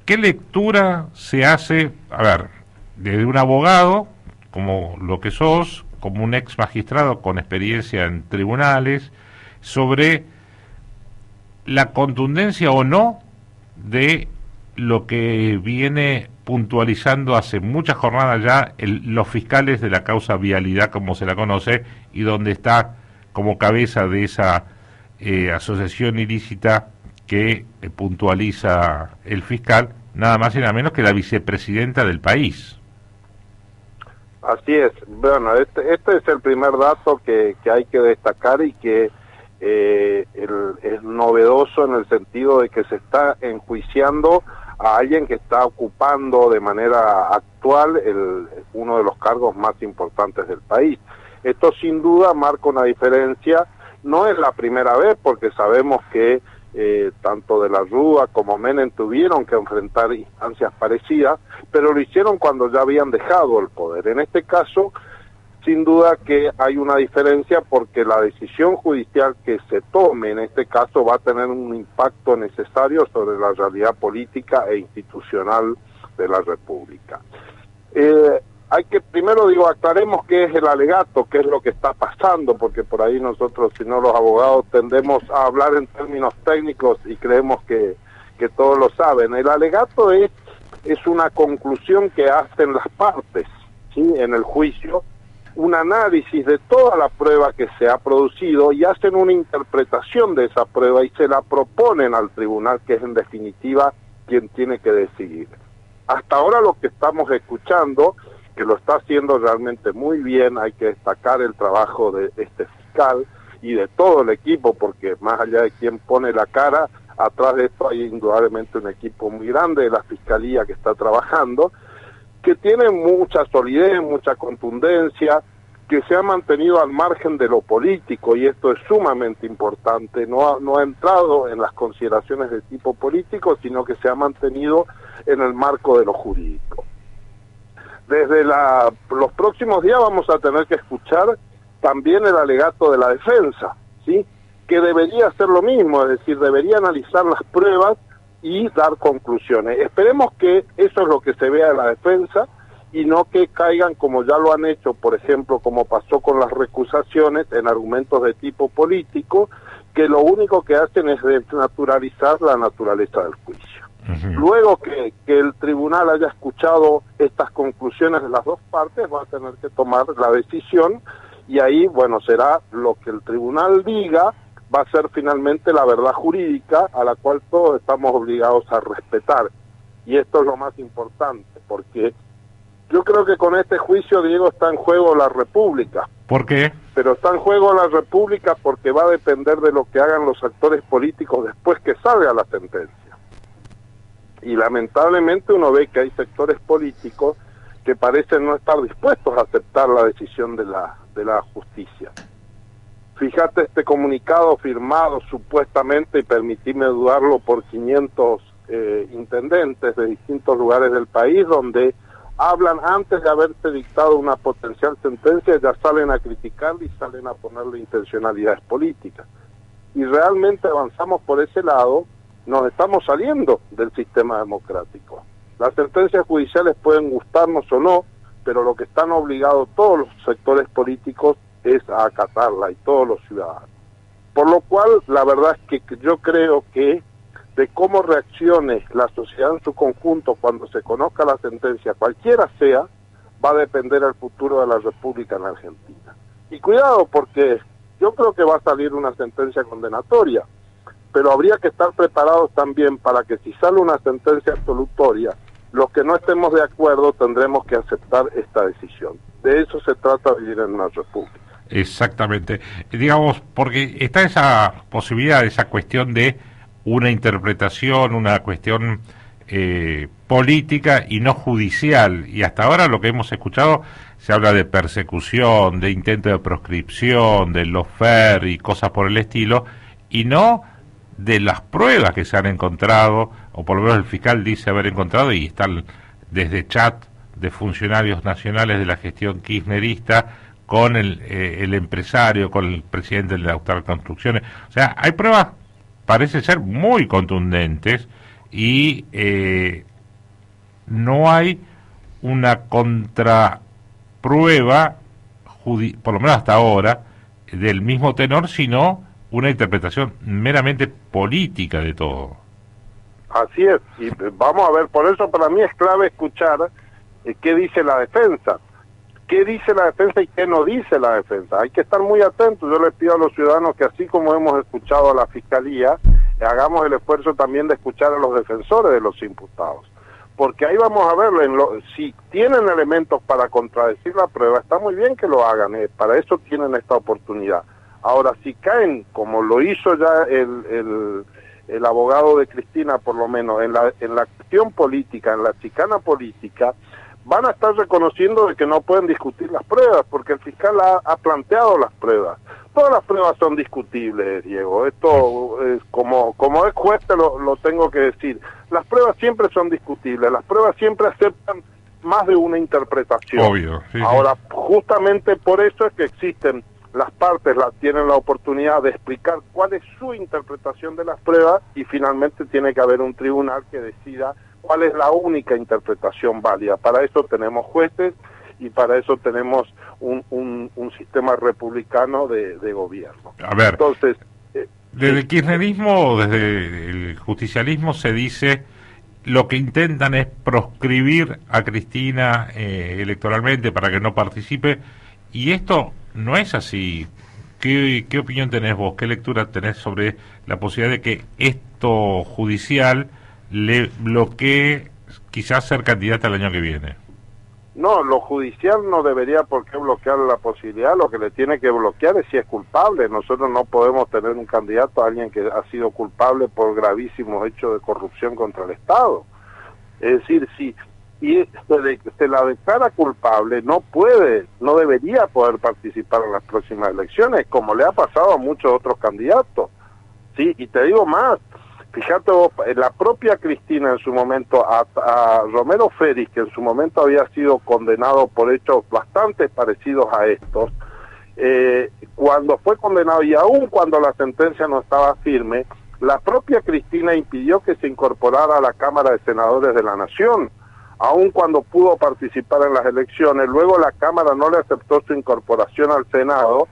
¿qué lectura se hace, a ver, desde un abogado, como lo que sos, como un ex magistrado con experiencia en tribunales, sobre la contundencia o no de lo que viene puntualizando hace muchas jornadas ya los fiscales de la causa vialidad, como se la conoce, y donde está como cabeza de esa asociación ilícita que puntualiza el fiscal, nada más y nada menos que la vicepresidenta del país? Así es. Bueno, este es el primer dato que hay que destacar y que es novedoso en el sentido de que se está enjuiciando a alguien que está ocupando de manera actual uno de los cargos más importantes del país. Esto sin duda marca una diferencia. No es la primera vez, porque sabemos que tanto de la Rúa como Menem tuvieron que enfrentar instancias parecidas, pero lo hicieron cuando ya habían dejado el poder. En este caso, sin duda que hay una diferencia, porque la decisión judicial que se tome en este caso va a tener un impacto necesario sobre la realidad política e institucional de la República. Hay que, primero aclaremos qué es el alegato, qué es lo que está pasando, porque por ahí nosotros, si no los abogados, tendemos a hablar en términos técnicos y creemos que todos lo saben. El alegato es una conclusión que hacen las partes, ¿sí?, en el juicio, un análisis de toda la prueba que se ha producido y hacen una interpretación de esa prueba y se la proponen al tribunal, que es en definitiva quien tiene que decidir. Hasta ahora lo que estamos escuchando, que lo está haciendo realmente muy bien, hay que destacar el trabajo de este fiscal y de todo el equipo, porque más allá de quien pone la cara, atrás de esto hay indudablemente un equipo muy grande de la Fiscalía que está trabajando, que tiene mucha solidez, mucha contundencia, que se ha mantenido al margen de lo político, y esto es sumamente importante. No ha entrado en las consideraciones de tipo político, sino que se ha mantenido en el marco de lo jurídico. Desde los próximos días vamos a tener que escuchar también el alegato de la defensa, ¿sí?, que debería hacer lo mismo, es decir, debería analizar las pruebas y dar conclusiones. Esperemos que eso es lo que se vea de la defensa, y no que caigan, como ya lo han hecho, por ejemplo, como pasó con las recusaciones, en argumentos de tipo político, que lo único que hacen es desnaturalizar la naturaleza del juicio. Luego que el tribunal haya escuchado estas conclusiones de las dos partes, va a tener que tomar la decisión, y ahí, bueno, será lo que el tribunal diga, va a ser finalmente la verdad jurídica, a la cual todos estamos obligados a respetar. Y esto es lo más importante, porque yo creo que con este juicio, Diego, está en juego la República. ¿Por qué? Pero está en juego la República porque va a depender de lo que hagan los actores políticos después que salga la sentencia. Y lamentablemente uno ve que hay sectores políticos que parecen no estar dispuestos a aceptar la decisión de la justicia. Fíjate este comunicado firmado supuestamente, y permitime dudarlo, por 500 intendentes de distintos lugares del país, donde hablan antes de haberse dictado una potencial sentencia, ya salen a criticarle y salen a ponerle intencionalidades políticas. Y realmente avanzamos por ese lado, nos estamos saliendo del sistema democrático. Las sentencias judiciales pueden gustarnos o no, pero lo que están obligados todos los sectores políticos es a acatarla, y todos los ciudadanos. Por lo cual, la verdad es que yo creo que de cómo reaccione la sociedad en su conjunto cuando se conozca la sentencia, cualquiera sea, va a depender el futuro de la República en Argentina. Y cuidado, porque yo creo que va a salir una sentencia condenatoria, pero habría que estar preparados también para que, si sale una sentencia absolutoria, los que no estemos de acuerdo tendremos que aceptar esta decisión. De eso se trata vivir en una república. Exactamente. Digamos, porque está esa posibilidad, esa cuestión de una interpretación, una cuestión política y no judicial, y hasta ahora lo que hemos escuchado se habla de persecución, de intento de proscripción, de lawfare y cosas por el estilo, y no de las pruebas que se han encontrado, o por lo menos el fiscal dice haber encontrado, y están desde chat de funcionarios nacionales de la gestión kirchnerista con el empresario, con el presidente de la Austral Construcciones. O sea, hay pruebas, parece ser, muy contundentes, y no hay una contraprueba, por lo menos hasta ahora, del mismo tenor, sino una interpretación meramente política de todo. Así es, y vamos a ver, por eso para mí es clave escuchar qué dice la defensa. ¿Qué dice la defensa y qué no dice la defensa? Hay que estar muy atentos. Yo les pido a los ciudadanos que, así como hemos escuchado a la Fiscalía, hagamos el esfuerzo también de escuchar a los defensores de los imputados. Porque ahí vamos a ver, si tienen elementos para contradecir la prueba, está muy bien que lo hagan, para eso tienen esta oportunidad. Ahora, si caen, como lo hizo ya el abogado de Cristina, por lo menos, en la cuestión política, en la chicana política, van a estar reconociendo de que no pueden discutir las pruebas, porque el fiscal ha planteado las pruebas. Todas las pruebas son discutibles, Diego. Esto, como es juez, lo tengo que decir. Las pruebas siempre son discutibles, las pruebas siempre aceptan más de una interpretación. Obvio. Sí, ahora, justamente por eso es que existen las partes, tienen la oportunidad de explicar cuál es su interpretación de las pruebas, y finalmente tiene que haber un tribunal que decida cuál es la única interpretación válida. Para eso tenemos jueces y para eso tenemos un sistema republicano de gobierno. A ver, entonces, desde el kirchnerismo, desde el justicialismo se dice, lo que intentan es proscribir a Cristina electoralmente para que no participe, y esto no es así. ¿Qué opinión tenés vos? ¿Qué lectura tenés sobre la posibilidad de que esto judicial le bloquee quizás ser candidata el año que viene? No, lo judicial no debería por qué bloquear la posibilidad. Lo que le tiene que bloquear es si es culpable. Nosotros no podemos tener un candidato a alguien que ha sido culpable por gravísimos hechos de corrupción contra el Estado. Es decir, si se la declara culpable, no debería poder participar en las próximas elecciones, como le ha pasado a muchos otros candidatos. Sí, y te digo más. Fíjate vos, la propia Cristina en su momento, a Romero Félix, que en su momento había sido condenado por hechos bastante parecidos a estos, cuando fue condenado y aún cuando la sentencia no estaba firme, la propia Cristina impidió que se incorporara a la Cámara de Senadores de la Nación, aún cuando pudo participar en las elecciones. Luego la Cámara no le aceptó su incorporación al Senado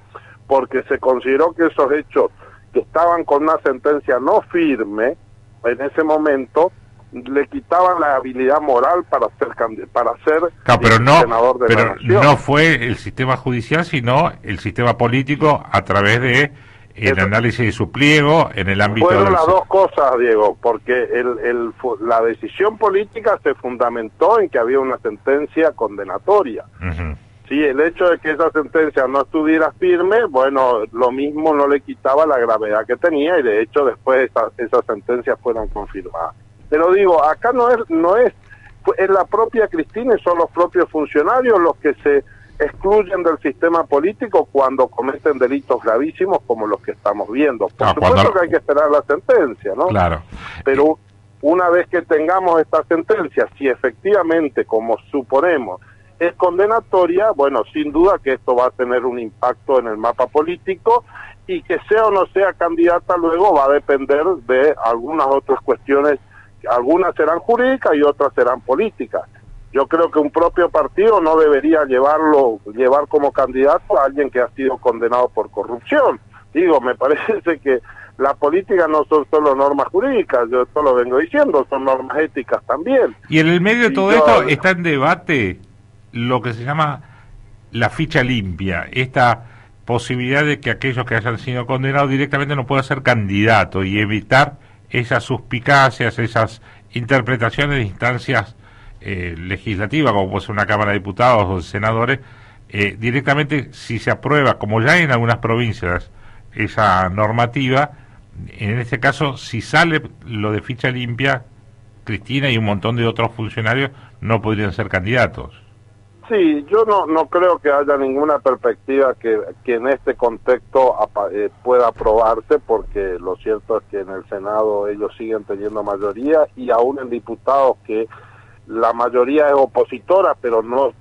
porque se consideró que esos hechos, que estaban con una sentencia no firme, en ese momento le quitaban la habilidad moral para ser senador de la Nación. No fue el sistema judicial, sino el sistema político a través de el análisis de su pliego en el ámbito... Fueron las dos cosas, Diego, porque la decisión política se fundamentó en que había una sentencia condenatoria. Sí, el hecho de que esa sentencia no estuviera firme, bueno, lo mismo no le quitaba la gravedad que tenía, y de hecho después esas sentencias fueron confirmadas. Pero digo, acá no es la propia Cristina y son los propios funcionarios los que se excluyen del sistema político cuando cometen delitos gravísimos como los que estamos viendo. Por supuesto que hay que esperar la sentencia, ¿no? Claro. Pero una vez que tengamos esta sentencia, si efectivamente, como suponemos, es condenatoria, bueno, sin duda que esto va a tener un impacto en el mapa político, y que sea o no sea candidata luego va a depender de algunas otras cuestiones. Algunas serán jurídicas y otras serán políticas. Yo creo que un propio partido no debería llevar como candidato a alguien que ha sido condenado por corrupción. Digo, me parece que la política no son solo normas jurídicas, yo esto lo vengo diciendo, son normas éticas también. Y en el medio de todo esto está en debate lo que se llama la ficha limpia, esta posibilidad de que aquellos que hayan sido condenados directamente no puedan ser candidatos, y evitar esas suspicacias, esas interpretaciones de instancias legislativas, como puede ser una Cámara de Diputados o de Senadores, directamente, si se aprueba, como ya en algunas provincias, esa normativa, en este caso, si sale lo de ficha limpia, Cristina y un montón de otros funcionarios no podrían ser candidatos. Sí, yo no creo que haya ninguna perspectiva que en este contexto pueda aprobarse, porque lo cierto es que en el Senado ellos siguen teniendo mayoría, y aún en diputados que la mayoría es opositora, pero no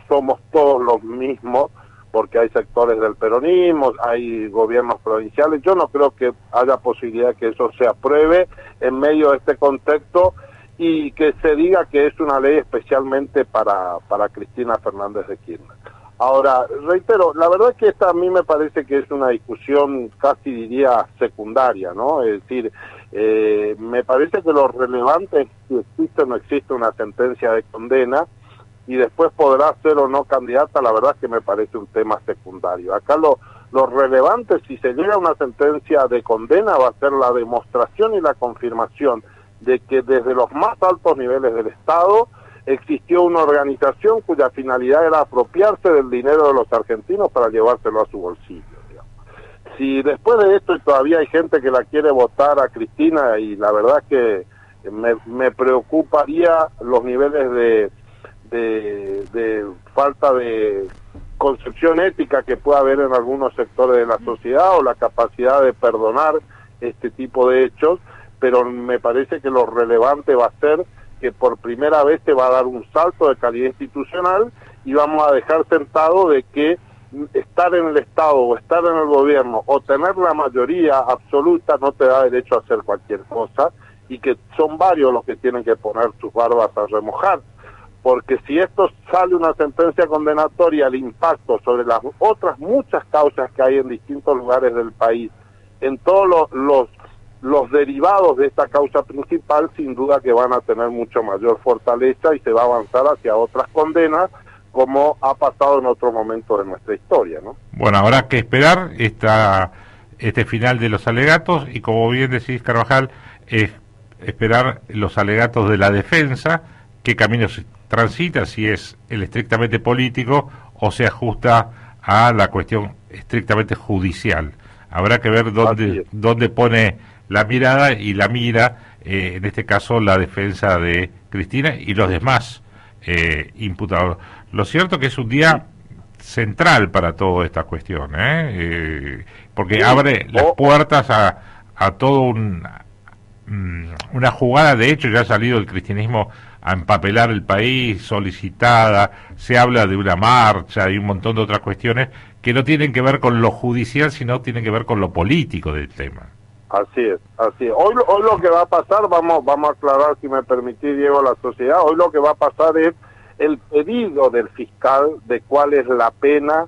somos todos los mismos, porque hay sectores del peronismo, hay gobiernos provinciales. Yo no creo que haya posibilidad de que eso se apruebe en medio de este contexto, y que se diga que es una ley especialmente para Cristina Fernández de Kirchner. Ahora, reitero, la verdad es que esta a mí me parece que es una discusión casi diría secundaria, ¿no? Es decir, me parece que lo relevante es si existe o no existe una sentencia de condena, y después podrá ser o no candidata, la verdad es que me parece un tema secundario. Acá lo relevante, si se llega a una sentencia de condena, va a ser la demostración y la confirmación de que desde los más altos niveles del Estado existió una organización cuya finalidad era apropiarse del dinero de los argentinos para llevárselo a su bolsillo, digamos. Si después de esto todavía hay gente que la quiere votar a Cristina, y la verdad es que me preocuparía los niveles de falta de concepción ética que pueda haber en algunos sectores de la sociedad, o la capacidad de perdonar este tipo de hechos, pero me parece que lo relevante va a ser que por primera vez se va a dar un salto de calidad institucional, y vamos a dejar sentado de que estar en el Estado o estar en el gobierno o tener la mayoría absoluta no te da derecho a hacer cualquier cosa, y que son varios los que tienen que poner sus barbas a remojar, porque si esto sale una sentencia condenatoria, el impacto sobre las otras muchas causas que hay en distintos lugares del país, en todos los derivados de esta causa principal, sin duda que van a tener mucho mayor fortaleza, y se va a avanzar hacia otras condenas, como ha pasado en otros momentos de nuestra historia, ¿no? Bueno, habrá que esperar este final de los alegatos, y como bien decís, Carvajal, esperar los alegatos de la defensa, qué caminos transita, si es el estrictamente político o se ajusta a la cuestión estrictamente judicial. Habrá que ver dónde pone la mirada y la mira, en este caso, la defensa de Cristina y los demás imputados. Lo cierto que es un día central para toda esta cuestión, porque abre las puertas a todo una jugada. De hecho, ya ha salido el cristianismo a empapelar el país, solicitada, se habla de una marcha y un montón de otras cuestiones que no tienen que ver con lo judicial, sino tienen que ver con lo político del tema. Así es, así es. Hoy lo que va a pasar, vamos a aclarar, si me permitís, Diego, a la sociedad. Hoy lo que va a pasar es el pedido del fiscal de cuál es la pena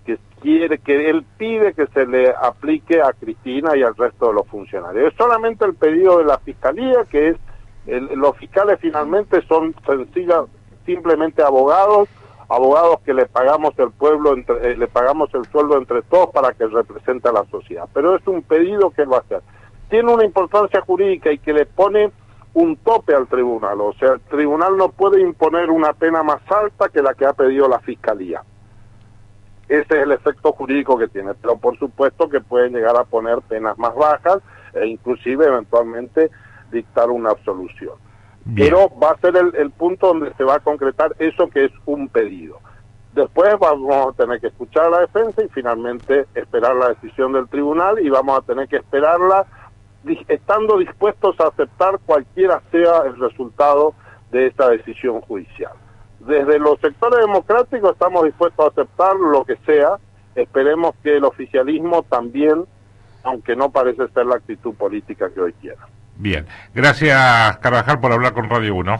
que él pide que se le aplique a Cristina y al resto de los funcionarios. Es solamente el pedido de la fiscalía, que es los fiscales finalmente son simplemente abogados que le pagamos le pagamos el sueldo entre todos para que represente a la sociedad. Pero es un pedido que él va a hacer. Tiene una importancia jurídica y que le pone un tope al tribunal. O sea, el tribunal no puede imponer una pena más alta que la que ha pedido la fiscalía. Ese es el efecto jurídico que tiene, pero por supuesto que pueden llegar a poner penas más bajas e inclusive eventualmente dictar una absolución. Bien. Pero va a ser el punto donde se va a concretar eso, que es un pedido. Después vamos a tener que escuchar a la defensa y finalmente esperar la decisión del tribunal, y vamos a tener que esperarla estando dispuestos a aceptar cualquiera sea el resultado de esa decisión judicial. Desde los sectores democráticos estamos dispuestos a aceptar lo que sea. Esperemos que el oficialismo también, aunque no parece ser la actitud política que hoy quiera. Bien, gracias, Carvajal, por hablar con Radio 1.